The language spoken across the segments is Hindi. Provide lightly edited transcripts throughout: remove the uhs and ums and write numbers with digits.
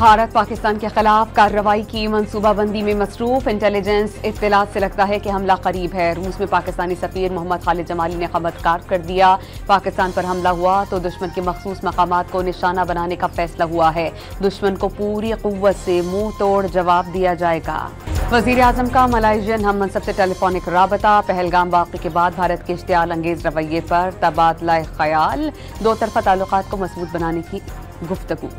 भारत पाकिस्तान के खिलाफ कार्रवाई की मंसूबाबंदी में मसरूफ। इंटेलिजेंस इत्तलात से लगता है कि हमला करीब है। रूस में पाकिस्तानी सफीर मोहम्मद खालिद जमाली ने खबरदार कर दिया, पाकिस्तान पर हमला हुआ तो दुश्मन के मखसूस मकामात को निशाना बनाने का फैसला हुआ है। दुश्मन को पूरी कुव्वत से मुंह तोड़ जवाब दिया जाएगा। वजीर आजम का मलाइशियन हम मनसब से टेलीफोनिक राबता। पहलगाम वाक़े के बाद भारत के इश्तियाल अंगेज रवैये पर तबादला ख्याल। दो तरफा ताल्लुकात को मजबूत बनाने की गुफ्तगू।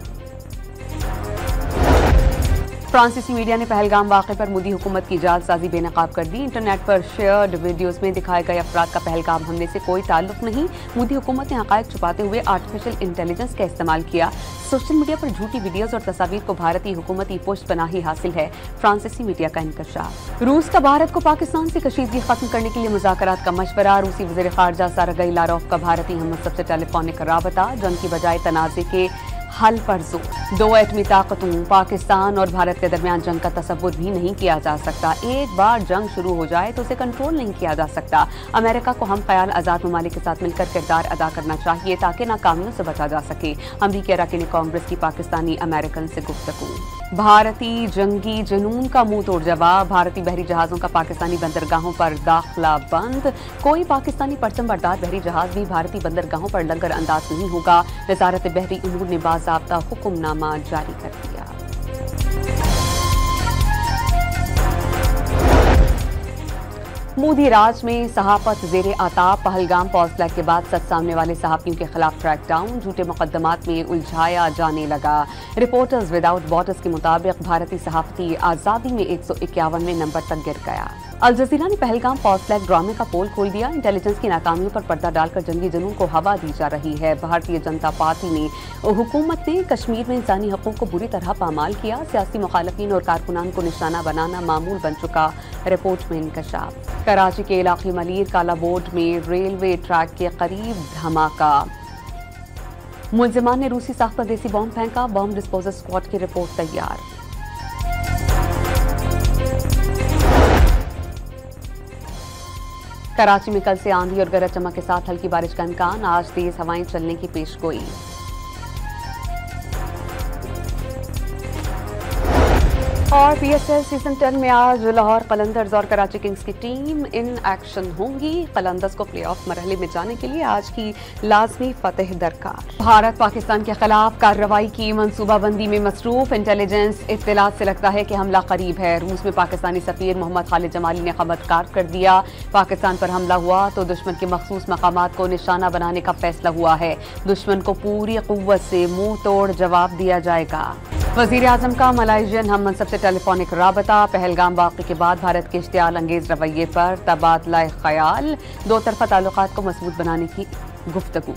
फ्रांसीसी मीडिया ने पहलगाम वाक़े पर मोदी हुकूमत की जालसाजी बेनकाब कर दी। इंटरनेट पर शेयर्ड वीडियोज़ में दिखाए गए अफराद का पहलगाम हमले से कोई ताल्लुक नहीं। मोदी हुकूमत ने हक़ाइक़ छुपाते हुए आर्टिफिशियल इंटेलिजेंस का इस्तेमाल किया। सोशल मीडिया पर झूठी वीडियोज़ और तस्वीर को भारतीय हुकूमती पुष्ट पनाही हासिल है। फ्रांसीसी मीडिया का इंकशाफ। रूस का भारत को पाकिस्तान से कशीदगी खत्म करने के लिए मुज़ाकरात का मशवरा। रूसी वज़ीर ख़ारजा सरगई लारोफ का भारतीय हम मनसब से टेलीफोनिक राबता। जंग की बजाय तनाज़े के हल पर जोर। दो एटमी ताकतों पाकिस्तान और भारत के दरमियान जंग का तसव्वुर भी नहीं किया जा सकता। एक बार जंग शुरू हो जाए तो उसे कंट्रोल नहीं किया जा सकता। अमेरिका को हम ख्याल आज़ाद ममालिक के साथ मिलकर किरदार अदा करना चाहिए ताकि नाकामियों से बचा जा सके। अमरीकी अरकान कांग्रेस की पाकिस्तानी अमेरिकन से गुफ्तगू। भारतीय जंगी जुनून का मुंह तोड़ जवाब। भारतीय बहरी जहाज़ों का पाकिस्तानी बंदरगाहों पर दाखिला बंद। कोई पाकिस्तानी परचम बरदार बहरी जहाज भी भारतीय बंदरगाहों पर लंगर अंदाज नहीं होगा। वज़ारत बहरी उमूर ने बाज़ाब्ता हुक्मनामा जारी कर दिया। मोदी राज में सहाफत ज़ेरे आताब। पहलगाम पॉज फ्लैग के बाद सच सामने वाले सहाफ़ियों के खिलाफ क्रैकडाउन। झूठे मुकदमात में उलझाया जाने लगा। रिपोर्टर्स विदाउट बॉर्डर्स के मुताबिक भारतीय सहाफ़ती आज़ादी में 151वें नंबर तक गिर गया। अल जज़ीरा ने पहलगाम पॉज फ्लैग ड्रामे का पोल खोल दिया। इंटेलिजेंस की नाकामियों पर पर्दा डालकर जंगी जुनून को हवा दी जा रही है। भारतीय जनता पार्टी ने हुकूमत ने कश्मीर में इंसानी हकूक़ को बुरी तरह पामाल किया। सियासी मुखालफिन और कारकुनान को निशाना बनाना मामूल बन चुका। रिपोर्ट में इंकशाफ। कराची के इलाके मलीर कालाबोर्ड में रेलवे ट्रैक के करीब धमाका। मुलजिमान ने रूसी साख्ता देसी बॉम्ब फेंका। बॉम्ब डिस्पोजल स्क्वाड की रिपोर्ट तैयार। कराची में कल से आंधी और गरज चमक के साथ हल्की बारिश का इम्कान। आज तेज हवाएं चलने की पेशगोई। और पीएसएल सीजन 10 में आज लाहौर कलंदर्स और कराची किंग्स की टीम इन एक्शन होंगी। कलंदर्स को प्लेऑफ मरहले में जाने के लिए आज की लाजमी फतेह दरकार। भारत पाकिस्तान के खिलाफ कार्रवाई की मंसूबाबंदी में मसरूफ। इंटेलिजेंस इत्तलात से लगता है कि हमला करीब है। रूस में पाकिस्तानी सफीर मोहम्मद खालिद जमाली ने खबरदार कर दिया, पाकिस्तान पर हमला हुआ तो दुश्मन के मखसूस मकामात को निशाना बनाने का फैसला हुआ है। दुश्मन को पूरी कुव्वत से मुंह तोड़ जवाब दिया जाएगा। वजीर आजम का मलाइशियन हम मनसब से टेलीफोनिक राबता। पहलगाम वाक़े के बाद भारत के इश्तियाल अंगेज रवैये पर तबादला ख्याल। दो तरफा ताल्लुकात को मजबूत बनाने की गुफ्तगू।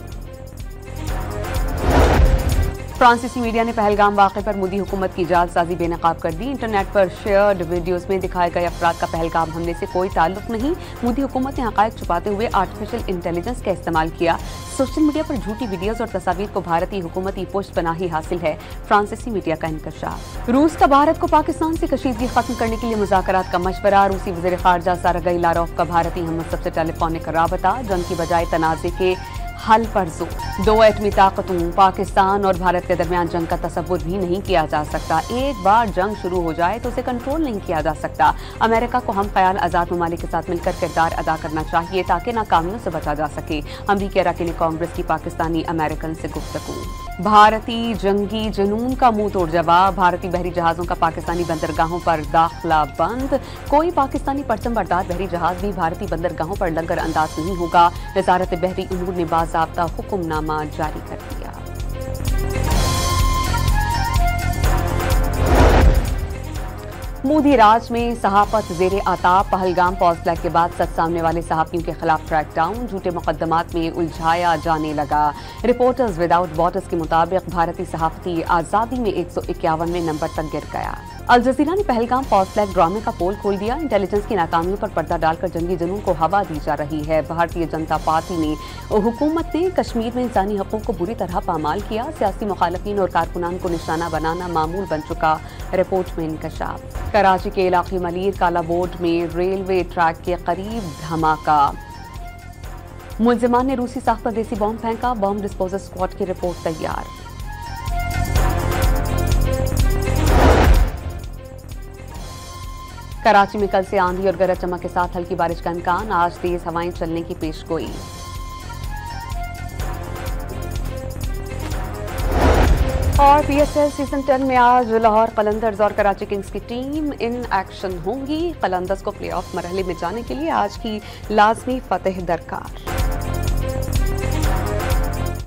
फ्रांसीसी मीडिया ने पहलगाम वाक़े पर मोदी हुकूमत की जालसाजी बेनकाब कर दी। इंटरनेट पर शेयर्ड वीडियोज़ में दिखाए गए अफराद का पहलगाम हमले से कोई ताल्लुक नहीं। मोदी हुकूमत ने हक़ाइक़ छुपाते हुए आर्टिफिशियल इंटेलिजेंस का इस्तेमाल किया। सोशल मीडिया पर झूठी वीडियोज़ और तस्वीर को भारतीय हुकूमती पुष्ट पनाही हासिल है। फ्रांसीसी मीडिया का इंकशाफ। रूस का भारत को पाकिस्तान से कशीदगी खत्म करने के लिए मुज़ाकरात का मशवरा। रूसी वज़ीर ख़ारजा सरगई लारोफ का भारतीय हम मनसब से टेलीफोनिक राबता। जंग की बजाय तनाज़े के हल पर जोर। दो एटमी ताकतों पाकिस्तान और भारत के दरमियान जंग का तसव्वुर भी नहीं किया जा सकता। एक बार जंग शुरू हो जाए तो उसे कंट्रोल नहीं किया जा सकता। अमेरिका को हम ख्याल आज़ाद ममालिक के साथ मिलकर किरदार अदा करना चाहिए ताकि नाकामियों से बचा जा सके। अमरीकी अरकान कांग्रेस की पाकिस्तानी अमेरिकन से गुफ्तगू। भारतीय जंगी जुनून का मुंह तोड़ जवाब। भारतीय बहरी जहाज़ों का पाकिस्तानी बंदरगाहों पर दाखिला बंद। कोई पाकिस्तानी परचम बरदार बहरी जहाज भी भारतीय बंदरगाहों पर लंगर अंदाज नहीं होगा। वज़ारत बहरी उमूर ने बाज़ाब्ता हुक्मनामा जारी कर दिया। मोदी राज में सहाफत ज़ेरे आताब। पहलगाम पॉज फ्लैग के बाद सच सामने वाले सहाफ़ियों के खिलाफ क्रैकडाउन। झूठे मुकदमात में उलझाया जाने लगा। रिपोर्टर्स विदाउट बॉर्डर्स के मुताबिक भारतीय सहाफ़ती आज़ादी में 151वें नंबर तक गिर गया। अल जज़ीरा ने पहलगाम पॉज फ्लैग ड्रामे का पोल खोल दिया। इंटेलिजेंस की नाकामियों पर पर्दा डालकर जंगी जुनून को हवा दी जा रही है। भारतीय जनता पार्टी ने हुकूमत ने कश्मीर में इंसानी हकूक़ को बुरी तरह पामाल किया। सियासी मुखालफिन और कारकुनान को निशाना बनाना मामूल बन चुका। रिपोर्ट में इंकशाफ। कराची के इलाके मलीर कालाबोर्ड में रेलवे ट्रैक के करीब धमाका। मुलजिमान ने रूसी साख्ता देसी बॉम्ब फेंका। बॉम्ब डिस्पोजल स्क्वाड की रिपोर्ट तैयार। कराची में कल से आंधी और गरज चमक के साथ हल्की बारिश का इम्कान, आज तेज हवाएं चलने की पेशगोई। और PSL सीजन 10 में आज लाहौर कलंदर्स और कराची किंग्स की टीम इन एक्शन होंगी। कलंदर्स को प्लेऑफ मरहले में जाने के लिए आज की लाजमी फतेह दरकार।